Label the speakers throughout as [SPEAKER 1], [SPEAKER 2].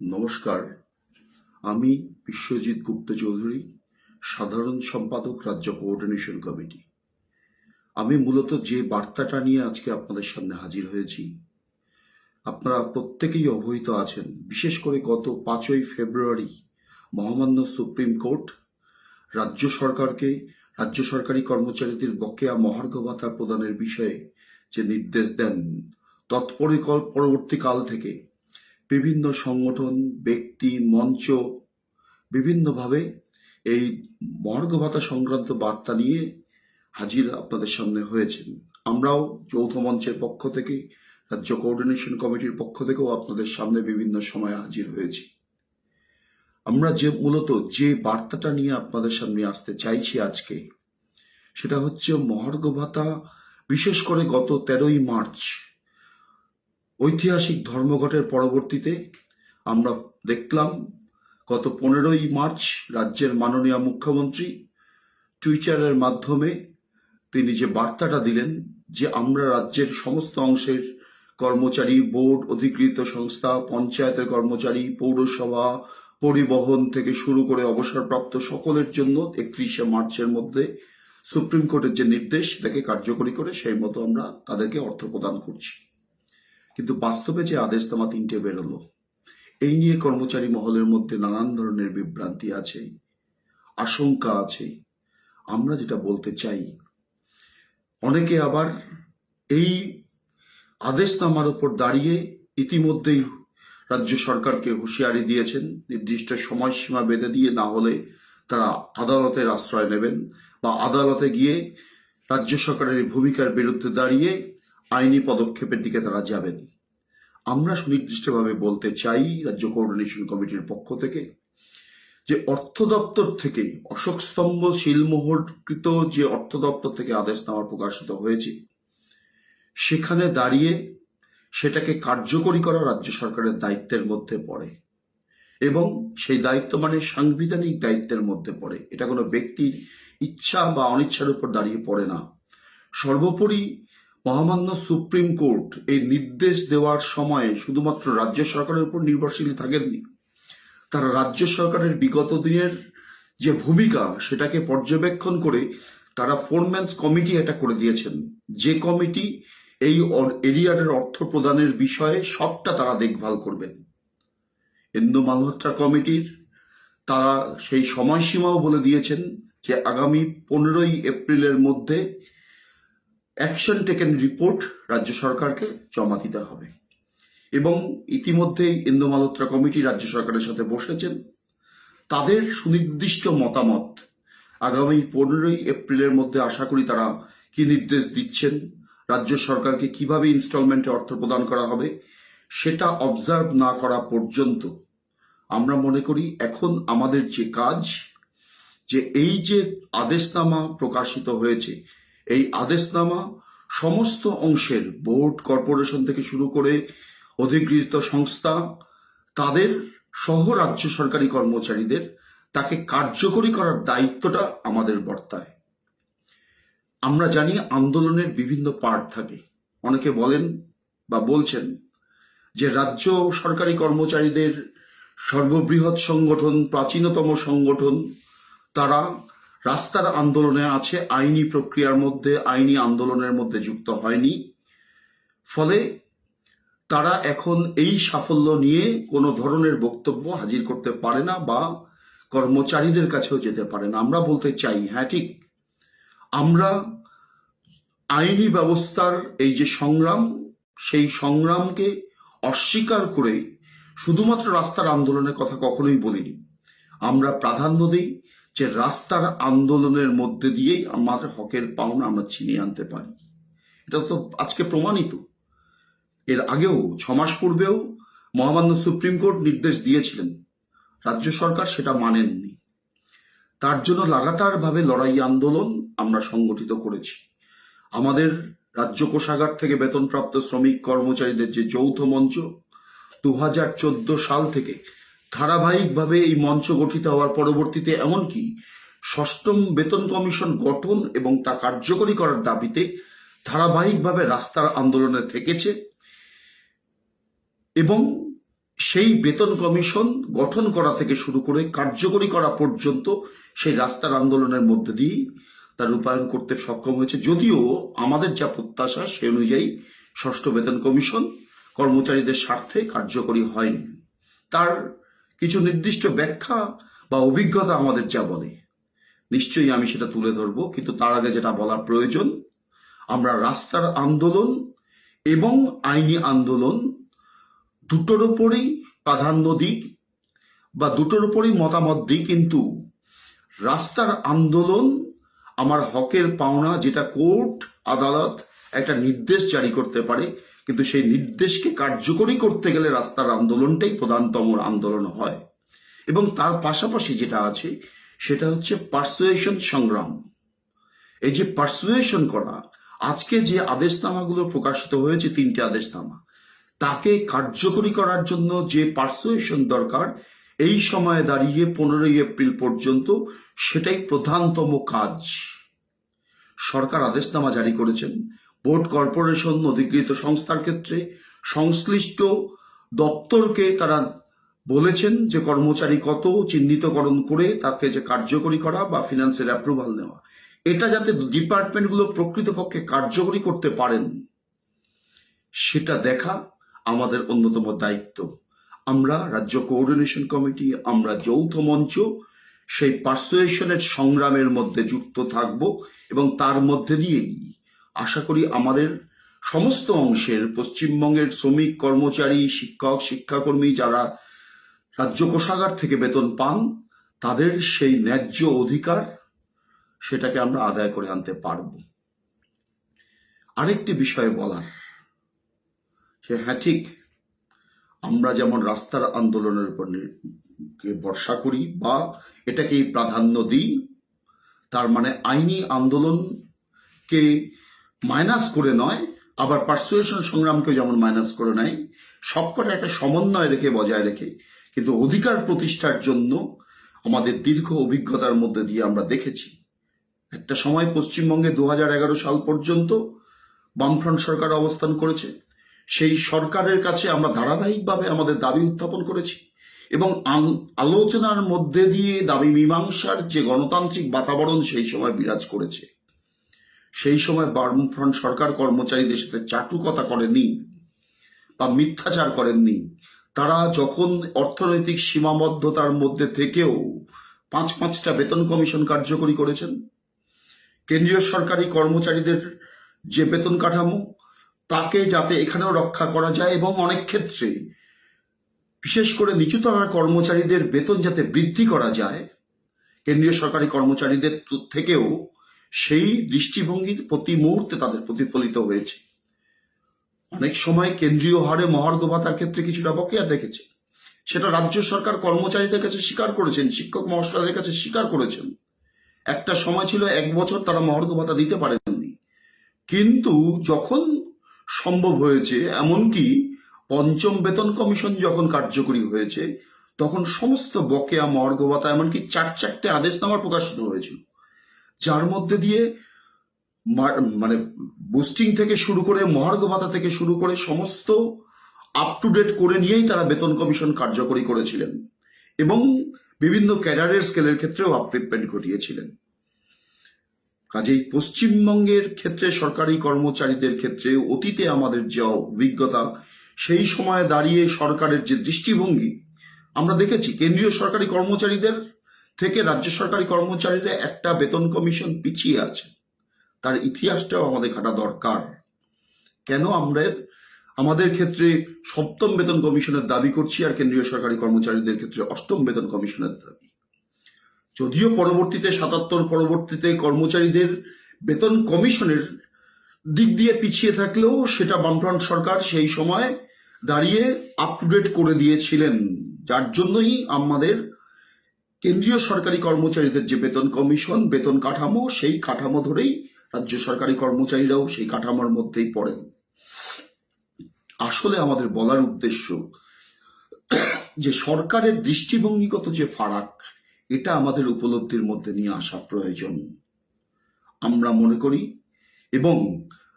[SPEAKER 1] নমস্কার, আমি বিশ্বজিৎ গুপ্ত চৌধুরী, সাধারণ সম্পাদক, রাজ্য কোঅর্ডিনেশন কমিটি। আমি মূলত যে বার্তাটা নিয়ে আজকে আপনাদের সামনে হাজির হয়েছি, আপনারা প্রত্যেকেই অবহিত আছেন। বিশেষ করে গত 5ই ফেব্রুয়ারি মহামান্য সুপ্রিম কোর্ট রাজ্য সরকারকে রাজ্য সরকারি কর্মচারীদের বকেয়া মহার্ঘ ভাতা প্রদানের বিষয়ে যে নির্দেশ দেন, পরবর্তীকাল থেকে বিভিন্ন সংগঠন, ব্যক্তি, মঞ্চ বিভিন্নভাবে এই মহার্ঘ ভাতা সংক্রান্ত বার্তা নিয়ে হাজির আপনাদের সামনে হয়েছেন। আমরাও যৌথ মঞ্চের পক্ষ থেকে, রাজ্য কোঅর্ডিনেশন কমিটির পক্ষ থেকেও আপনাদের সামনে বিভিন্ন সময় হাজির হয়েছি। আমরা মূলত যে বার্তাটা নিয়ে আপনাদের সামনে আসতে চাইছি আজকে, সেটা হচ্ছে মহার্ঘ ভাতা। বিশেষ করে গত 13ই মার্চ ঐতিহাসিক ধর্মঘটের পরবর্তীতে আমরা দেখলাম গত 15ই মার্চ রাজ্যের মাননীয় মুখ্যমন্ত্রী টুইটারের মাধ্যমে তিনি যে বার্তাটা দিলেন যে আমরা রাজ্যের সমস্ত অংশের কর্মচারী, বোর্ড, অধিকৃত সংস্থা, পঞ্চায়েতের কর্মচারী, পৌরসভা, পরিবহন থেকে শুরু করে অবসরপ্রাপ্ত সকলের জন্য 31শে মার্চের মধ্যে সুপ্রিম কোর্টের যে নির্দেশ সেটাকে কার্যকরী করে সেই মতো আমরা তাদেরকে অর্থ প্রদান করছি। কিন্তু বাস্তবে যে আদেশনামা 3টে বেরোলো, এই নিয়ে কর্মচারী মহলের মধ্যে নানান ধরনের বিভ্রান্তি আছে, আশঙ্কা আছে। আমরা যেটা বলতে চাই, অনেকে আবার এই আদেশনামার উপর দাঁড়িয়ে ইতিমধ্যেই রাজ্য সরকারকে হুঁশিয়ারি দিয়েছেন, নির্দিষ্ট সময়সীমা বেঁধে দিয়ে না হলে তারা আদালতের আশ্রয় নেবেন বা আদালতে গিয়ে রাজ্য সরকারের ভূমিকার বিরুদ্ধে দাঁড়িয়ে আইনি পদক্ষেপের দিকে তারা যাবেন। আমরা সুনির্দিষ্টভাবে বলতে চাই রাজ্য কোঅর্ডিনেশন কমিটির পক্ষ থেকে যে অর্থ দপ্তর থেকে অশোক স্তম্ভ শিলমোহরকৃত যে অর্থ দপ্তর থেকে আদেশনামা প্রকাশিত হয়েছে, সেখানে দাঁড়িয়ে সেটাকে কার্যকরী করা রাজ্য সরকারের দায়িত্বের মধ্যে পড়ে এবং সেই দায়িত্ব মানে সাংবিধানিক দায়িত্বের মধ্যে পড়ে। এটা কোনো ব্যক্তির ইচ্ছা বা অনিচ্ছার উপর দাঁড়িয়ে পড়ে না। সর্বোপরি মহামান্য সুপ্রিম কোর্ট এই নির্দেশ দেওয়ার সময় শুধুমাত্র রাজ্য সরকারের উপর নির্ভরশীল থাকেননি, তারা রাজ্য সরকারের বিগত দিনের যে ভূমিকা সেটাকে পর্যবেক্ষণ করে তারা ফোরম্যানস কমিটি এটা করে দিয়েছেন, যে কমিটি এই এরিয়ারের অর্থ প্রদানের বিষয়ে সবটা তারা দেখভাল করবেন। ইন্দু মালহোত্রা কমিটির তারা সেই সময়সীমাও বলে দিয়েছেন যে আগামী 15ই এপ্রিলের মধ্যে অ্যাকশন টেকেন রিপোর্ট রাজ্য সরকারকে জমা দিতে হবে। এবং ইতিমধ্যেই ইন্দু মালহোত্রা কমিটি রাজ্য সরকারের সাথে বসেছেন, তাদের সুনির্দিষ্ট মতামত আগামী 15ই এপ্রিলের মধ্যে আশা করি তারা কি নির্দেশ দিচ্ছেন, রাজ্য সরকারকে কিভাবে ইনস্টলমেন্টে অর্থ প্রদান করা হবে, সেটা অবজার্ভ না করা পর্যন্ত আমরা মনে করি এখন আমাদের যে কাজ, যে এই যে আদেশনামা প্রকাশিত হয়েছে, এই আদেশনামা সমস্ত অংশের বোর্ড, কর্পোরেশন থেকে শুরু করে অধিকৃত সংস্থা, তাদের সহ রাজ্য সরকারি কর্মচারীদের তাকে কার্যকরী করার দায়িত্বটা আমাদের বর্তায়। আমরা জানি আন্দোলনের বিভিন্ন পার্ট থাকে। অনেকে বলেন বা বলছেন যে রাজ্য সরকারি কর্মচারীদের সর্ববৃহৎ সংগঠন, প্রাচীনতম সংগঠন, তারা রাস্তার আন্দোলনে আছে, আইনি প্রক্রিয়ার মধ্যে, আইনি আন্দোলনের মধ্যে যুক্ত হয়নি, ফলে তারা এখন এই সাফল্য নিয়ে কোনো ধরনের বক্তব্য হাজির করতে পারে না বা কর্মচারীদের কাছেও যেতে পারে না। আমরা বলতে চাই, হ্যাঁ ঠিক, আমরা আইনি ব্যবস্থার এই যে সংগ্রাম, সেই সংগ্রামকে অস্বীকার করে শুধুমাত্র রাস্তার আন্দোলনের কথা কখনোই বলিনি। আমরা প্রাধান্য দিই যে রাস্তার আন্দোলনের মধ্যে দিয়েই আমাদের হকের পাওনা আমরা ছিনিয়ে আনতে পারি। এটা তো আজকে প্রমাণিত। এর আগেও 6 মাস পূর্বেও মহামান্য সুপ্রিম কোর্ট নির্দেশ দিয়েছিলেন, রাজ্য সরকার সেটা মানেননি। তার জন্য লাগাতারভাবে লড়াই আন্দোলন আমরা সংগঠিত করেছি। আমাদের রাজ্য কোষাগার থেকে বেতনপ্রাপ্ত শ্রমিক কর্মচারীদের যে যৌথ মঞ্চ 2014 সাল থেকে ধারাবাহিকভাবে এই মঞ্চ গঠিত হওয়ার পরবর্তীতে এমনকি 6ম বেতন কমিশন গঠন এবং তা কার্যকরী করার দাবিতে ধারাবাহিকভাবে রাস্তার আন্দোলনে থেকেছে এবং সেই বেতন কমিশন গঠন করা থেকে শুরু করে কার্যকরী করা পর্যন্ত সেই রাস্তার আন্দোলনের মধ্যে দিয়েই তার রূপায়ণ করতে সক্ষম হয়েছে। যদিও আমাদের যা প্রত্যাশা সে অনুযায়ী ষষ্ঠ বেতন কমিশন কর্মচারীদের স্বার্থে কার্যকরী হয়নি। তার কিছু নির্দিষ্ট ব্যাখ্যা বা অভিজ্ঞতা আমাদের যা বলে, নিশ্চয়ই আমি সেটা তুলে ধরবো। কিন্তু তার আগে যেটা বলা প্রয়োজন, আমরা রাস্তার আন্দোলন এবং আইনি আন্দোলন দুটোর উপরেই প্রাধান্য দিই বা দুটোর উপরেই মতামত দিই, কিন্তু রাস্তার আন্দোলন আমার হকের পাওনা, যেটা কোর্ট আদালত একটা নির্দেশ জারি করতে পারে, কিন্তু সেই নির্দেশকে কার্যকরী করতে গেলে রাস্তার আন্দোলনটাই প্রধানতম আন্দোলন হয়। এবং তার পাশাপাশি যেটা আছে সেটা হচ্ছে পার্সুয়েশন সংগ্রাম। এই যে পার্সুয়েশন করা, আজকে যে আদেশনামাগুলো প্রকাশিত হয়েছে, 3টে আদেশনামা, তাকে কার্যকরী করার জন্য যে পার্সুয়েশন দরকার, এই সময়ে দাঁড়িয়ে 15ই এপ্রিল পর্যন্ত সেটাই প্রধানতম কাজ। সরকার আদেশনামা জারি করেছেন। বোর্ড, কর্পোরেশন, অধিকৃত সংস্থার ক্ষেত্রে সংশ্লিষ্ট দপ্তরকে তারা বলেছেন যে কর্মচারী কত চিহ্নিতকরণ করে তাকে যে কার্যকরী করা বা ফিনান্সের অ্যাপ্রুভাল নেওয়া, এটা যাতে ডিপার্টমেন্টগুলো প্রকৃতপক্ষে কার্যকরী করতে পারেন সেটা দেখা আমাদের অন্যতম দায়িত্ব। আমরা রাজ্য কোঅর্ডিনেশন কমিটি, আমরা যৌথ মঞ্চ সেই পার্সুয়েশনের সংগ্রামের মধ্যে যুক্ত থাকব এবং তার মধ্যে দিয়েই আশা করি আমাদের সমস্ত অংশের পশ্চিমবঙ্গের শ্রমিক, কর্মচারী, শিক্ষক, শিক্ষাকর্মী যারা রাজ্য কোষাগার থেকে বেতন পান, তাদের সেই ন্যায্য অধিকার সেটাকে আমরা আদায় করে আনতে পারব। আরেকটি বিষয় বলার, যে হ্যাঁ ঠিক, আমরা যেমন রাস্তার আন্দোলনের উপর ভরসা করি বা এটাকেই প্রাধান্য দিই, তার মানে আইনি আন্দোলনকে মাইনাস করে নয়, আবার পার্সুয়েশন সংগ্রামকে যেমন মাইনাস করে নাই, সবকটা একটা সমন্বয় রেখে বজায় রেখে, কিন্তু অধিকার প্রতিষ্ঠার জন্য আমাদের দীর্ঘ অভিজ্ঞতার মধ্যে দিয়ে আমরা দেখেছি। একটা সময় পশ্চিমবঙ্গে 2011 সাল পর্যন্ত বামফ্রন্ট সরকার অবস্থান করেছে। সেই সরকারের কাছে আমরা ধারাবাহিকভাবে আমাদের দাবি উত্থাপন করেছি এবং আলোচনার মধ্যে দিয়ে দাবি মীমাংসার যে গণতান্ত্রিক বাতাবরণ সেই সময় বিরাজ করেছে। সেই সময় বামফ্রন্ট সরকার কর্মচারীদের সাথে চাটুকতা করেনি বা মিথ্যাচার করেননি। তারা যখন অর্থনৈতিক সীমাবদ্ধতার মধ্যে থেকেও 5টা বেতন কমিশন কার্যকরী করেছেন, কেন্দ্রীয় সরকারি কর্মচারীদের যে বেতন কাঠামো তাকে যাতে এখানেও রক্ষা করা যায় এবং অনেক ক্ষেত্রে বিশেষ করে নিচুতলার কর্মচারীদের বেতন যাতে বৃদ্ধি করা যায়, কেন্দ্রীয় সরকারি কর্মচারীদের থেকেও সেই দৃষ্টিভঙ্গির প্রতি মুহূর্তে তাদের প্রতিফলিত হয়েছে। অনেক সময় কেন্দ্রীয় হারে মহার্ঘ ভাতার ক্ষেত্রে কিছুটা বকেয়া দেখেছে, সেটা রাজ্য সরকার কর্মচারীদের কাছে স্বীকার করেছেন, শিক্ষক মহাশয়দের কাছে স্বীকার করেছেন। একটা সময় ছিল 1 বছর তারা মহার্ঘ ভাতা দিতে পারেননি, কিন্তু যখন সম্ভব হয়েছে, এমনকি 5ম বেতন কমিশন যখন কার্যকরী হয়েছে, তখন সমস্ত বকেয়া মহার্ঘ ভাতা, এমনকি 4টে আদেশনামা প্রকাশিত হয়েছিল, যার মধ্যে দিয়ে মানে বুস্টিং থেকে শুরু করে মহার্ঘ ভাতা থেকে শুরু করে সমস্ত আপ টু ডেট করে নিয়েই তারা বেতন কমিশন কার্যকরী করেছিলেন এবং বিভিন্ন ক্যাডারের স্কেলের ক্ষেত্রেও আপলিফমেন্ট ঘটিয়েছিলেন। কাজেই পশ্চিমবঙ্গের ক্ষেত্রে সরকারি কর্মচারীদের ক্ষেত্রে অতীতে আমাদের যে অভিজ্ঞতা, সেই সময়ে দাঁড়িয়ে সরকারের যে দৃষ্টিভঙ্গি আমরা দেখেছি, কেন্দ্রীয় সরকারি কর্মচারীদের থেকে রাজ্য সরকারি কর্মচারীরা একটা বেতন কমিশন পিছিয়ে আছে। তার ইতিহাসটাও আমাদের ঘাটা দরকার। কেন আমরা আমাদের ক্ষেত্রে 7ম বেতন কমিশনের দাবি করছি আর কেন্দ্রীয় সরকারি কর্মচারীদের ক্ষেত্রে 8ম বেতন কমিশনের দাবি? যদিও পরবর্তীতে 77 পরবর্তীতে কর্মচারীদের বেতন কমিশনের দিক দিয়ে পিছিয়ে থাকলেও সেটা বামফ্রন্ট সরকার সেই সময় দাঁড়িয়ে আপ টু ডেট করে দিয়েছিলেন, যার জন্যই আমাদের কেন্দ্রীয় সরকারি কর্মচারীদের যে বেতন কমিশন, বেতন কাঠামো, সেই কাঠামো ধরেই রাজ্য সরকারি কর্মচারীরাও সেই কাঠামোর মধ্যেই পড়েন। আসলে আমাদের বলার উদ্দেশ্য যে সরকারের দৃষ্টিভঙ্গিগত যে ফারাক, এটা আমাদের উপলব্ধির মধ্যে নিয়ে আসা প্রয়োজন। আমরা মনে করি এবং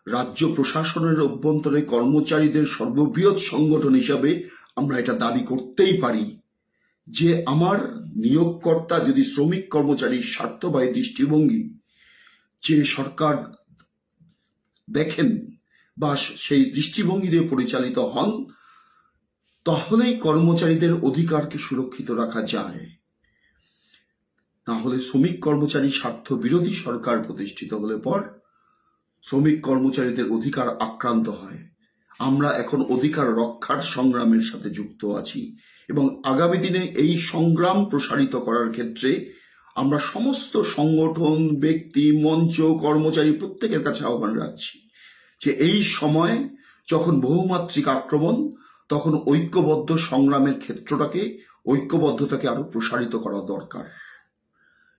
[SPEAKER 1] রাজ্য প্রশাসনের অভ্যন্তরে কর্মচারীদের সর্ববৃহৎ সংগঠন হিসাবে আমরা এটা দাবি করতেই পারি যে আমার নিয়োগকর্তা যদি শ্রমিক কর্মচারীর স্বার্থবাহী দৃষ্টিভঙ্গি যে সরকার দেখেন বা সেই দৃষ্টিভঙ্গি দিয়ে পরিচালিত হন, তাহলেই কর্মচারীদের অধিকারকে সুরক্ষিত রাখা যায়। না হলে শ্রমিক কর্মচারী স্বার্থ বিরোধী সরকার প্রতিষ্ঠিত হলে পর শ্রমিক কর্মচারীদের অধিকার আক্রান্ত হয়। আমরা এখন অধিকার রক্ষার সংগ্রামের সাথে যুক্ত আছি এবং আগামী দিনে এই সংগ্রাম প্রসারিত করার ক্ষেত্রে আমরা সমস্ত সংগঠন, ব্যক্তি, মঞ্চ, কর্মচারী প্রত্যেকের কাছে আহ্বান রাখছি যে এই সময় যখন বহুমাত্রিক আক্রমণ, তখন ঐক্যবদ্ধ সংগ্রামের ক্ষেত্রটাকে, ঐক্যবদ্ধতাকে আরো প্রসারিত করা দরকার।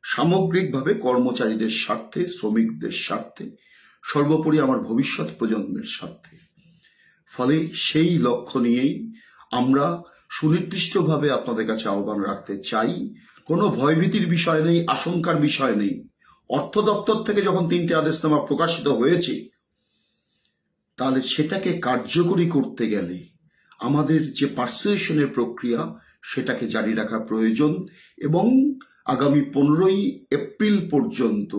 [SPEAKER 1] সামগ্রিকভাবে কর্মচারীদের স্বার্থে, শ্রমিকদের স্বার্থে, সর্বোপরি আমার ভবিষ্যৎ প্রজন্মের স্বার্থে। ফলে সেই লক্ষ্য নিয়েই আমরা সুনির্দিষ্টভাবে আপনাদের কাছে আহ্বান রাখতে চাই। কোনো ভয়ভীতির বিষয় নেই, আশঙ্কার বিষয় নেই। অর্থ দপ্তর থেকে যখন 3টে আদেশনামা প্রকাশিত হয়েছে, তাহলে সেটাকে কার্যকরী করতে গেলে আমাদের যে পারসুয়েশনের প্রক্রিয়া সেটাকে জারি রাখা প্রয়োজন এবং আগামী 15ই এপ্রিল পর্যন্ত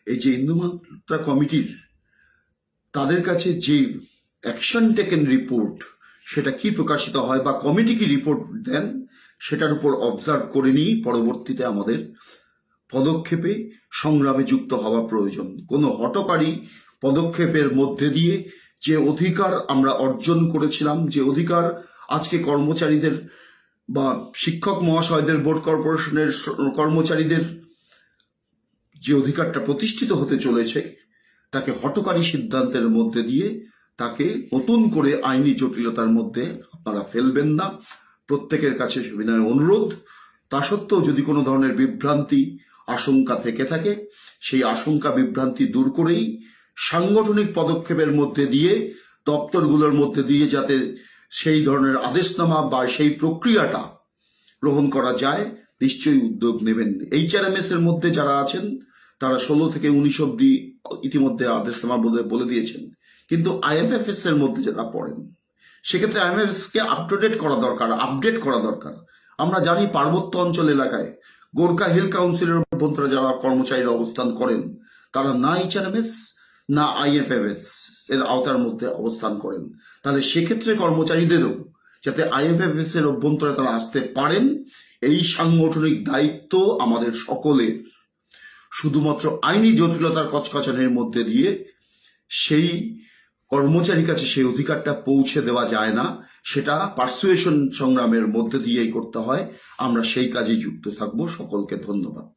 [SPEAKER 1] এই যে ইন্দুমাত্রা কমিটির তাদের কাছে যে অ্যাকশন টেকেন রিপোর্ট সেটা কি প্রকাশিত হয় বা কমিটি কি রিপোর্ট দেন সেটার উপর অবজার্ভ করে নিয়ে পরবর্তীতে আমাদের পদক্ষেপে সংগ্রামে যুক্ত হওয়া প্রয়োজন। কোনো হঠকারী পদক্ষেপের মধ্যে দিয়ে যে অধিকার আমরা অর্জন করেছিলাম, যে অধিকার আজকে কর্মচারীদের বা শিক্ষক মহাশয়দের, বোর্ড কর্পোরেশনের কর্মচারীদের যে অধিকারটা প্রতিষ্ঠিত হতে চলেছে, তাকে হঠকারী সিদ্ধান্তের মধ্যে দিয়ে তাকে নতুন করে আইনি জটিলতার মধ্যে আপনারা ফেলবেন না। প্রত্যেকের কাছে বিনয় অনুরোধ, তা সত্ত্বেও যদি কোনো ধরনের বিভ্রান্তি, আশঙ্কা থেকে থাকে, সেই আশঙ্কা বিভ্রান্তি দূর করেই সাংগঠনিক পদক্ষেপের মধ্যে দিয়ে, দপ্তরগুলোর মধ্যে দিয়ে যাতে সেই ধরনের আদেশনামা বা সেই প্রক্রিয়াটা গ্রহণ করা যায়, নিশ্চয়ই উদ্যোগ নেবেন। HRMS এর মধ্যে যারা আছেন তারা 16 থেকে 19 অব্দি ইতিমধ্যে আদেশনামা বলে দিয়েছেন, কিন্তু IFFS এর মধ্যে যারা পড়েন সেক্ষেত্রে IFFS কে আপডেট করা দরকার। আমরা জানি পার্বত্য অঞ্চল এলাকায় গোর্খা হিল কাউন্সিলের অভ্যন্তরে যারা কর্মচারীরা অবস্থান করেন তারা না HRMS না IFFS এর আওতার মধ্যে অবস্থান করেন। তাহলে সেক্ষেত্রে কর্মচারীদেরও যাতে IFFS এর অভ্যন্তরে তারা আসতে পারেন, এই সাংগঠনিক দায়িত্ব আমাদের সকলের। শুধুমাত্র আইনি জটিলতার কচকচানির মধ্যে দিয়ে সেই কর্মচারীর কাছে সেই অধিকারটা পৌঁছে দেওয়া যায় না, সেটা পারসুয়েশন সংগ্রামের মধ্যে দিয়েই করতে হয়। আমরা সেই কাজে যুক্ত থাকবো। সকলকে ধন্যবাদ।